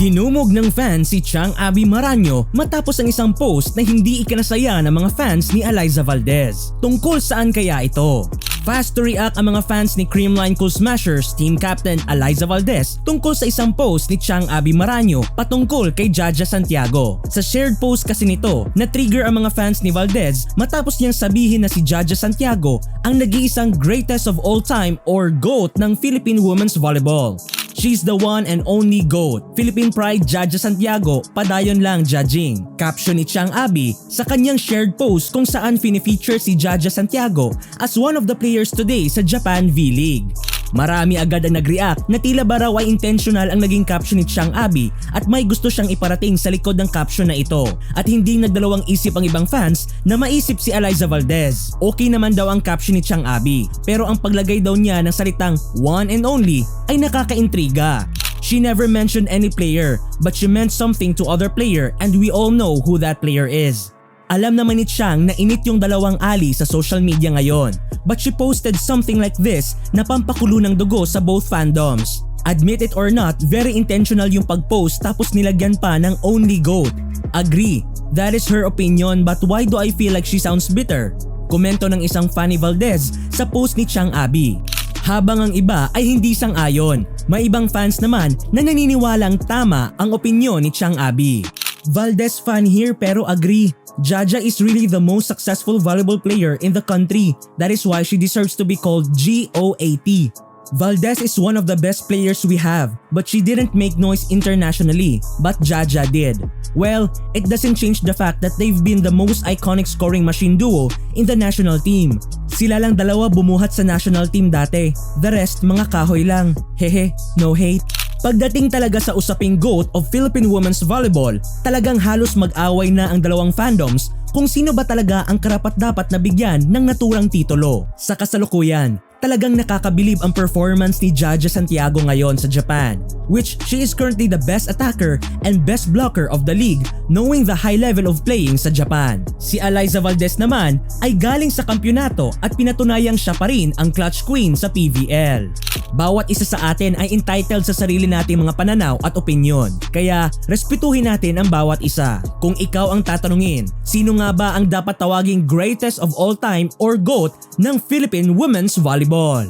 Dinumog ng fans si Chang Abby Maraño matapos ang isang post na hindi ikinasaya ng mga fans ni Eliza Valdez. Tungkol saan kaya ito? Fast to react ang mga fans ni Creamline Cool Smashers team captain Eliza Valdez tungkol sa isang post ni Chang Abby Maraño patungkol kay Jaja Santiago. Sa shared post kasi nito, na-trigger ang mga fans ni Valdez matapos niyang sabihin na si Jaja Santiago ang nag-iisang greatest of all time or GOAT ng Philippine Women's Volleyball. She's the one and only GOAT. Philippine Pride Jaja Santiago, padayon lang judging. Caption ni Chang Abby sa kanyang shared post kung saan fini-feature si Jaja Santiago as one of the players today sa Japan V-League. Marami agad ang nag-react na tila ba raw ay intentional ang naging caption ni Chang Abby at may gusto siyang iparating sa likod ng caption na ito. At hindi nagdalawang isip ang ibang fans na maisip si Eliza Valdez. Okay naman daw ang caption ni Chang Abby, pero ang paglagay daw niya ng salitang one and only ay nakakaintriga. She never mentioned any player, but she meant something to other player and we all know who that player is. Alam naman ni Chang na init yung dalawang ali sa social media ngayon, but she posted something like this na pampakulo ng dugo sa both fandoms. Admit it or not, very intentional yung pag-post tapos nilagyan pa ng only GOAT. Agree, that is her opinion, but why do I feel like she sounds bitter? Komento ng isang fan ni Valdez sa post ni Chang Abby. Habang ang iba ay hindi sang-ayon, may ibang fans naman na naniniwalang tama ang opinyon ni Chang Abby. Valdez fan here pero agree. Jaja is really the most successful volleyball player in the country. That is why she deserves to be called GOAT. Valdez is one of the best players we have, but she didn't make noise internationally, but Jaja did. Well, it doesn't change the fact that they've been the most iconic scoring machine duo in the national team. Sila lang dalawa bumuhat sa national team dati. The rest mga kahoy lang. Hehe, no hate. Pagdating talaga sa usaping GOAT of Philippine Women's Volleyball, talagang halos mag-away na ang dalawang fandoms kung sino ba talaga ang karapat-dapat na bigyan ng naturang titulo. Sa kasalukuyan, talagang nakakabilib ang performance ni Jaja Santiago ngayon sa Japan, which she is currently the best attacker and best blocker of the league knowing the high level of playing sa Japan. Si Eliza Valdez naman ay galing sa kampyonato at pinatunayang siya pa rin ang clutch queen sa PVL. Bawat isa sa atin ay entitled sa sarili nating mga pananaw at opinyon, kaya respetuhin natin ang bawat isa. Kung ikaw ang tatanungin, sino nga ba ang dapat tawaging greatest of all time or GOAT ng Philippine Women's Volleyball?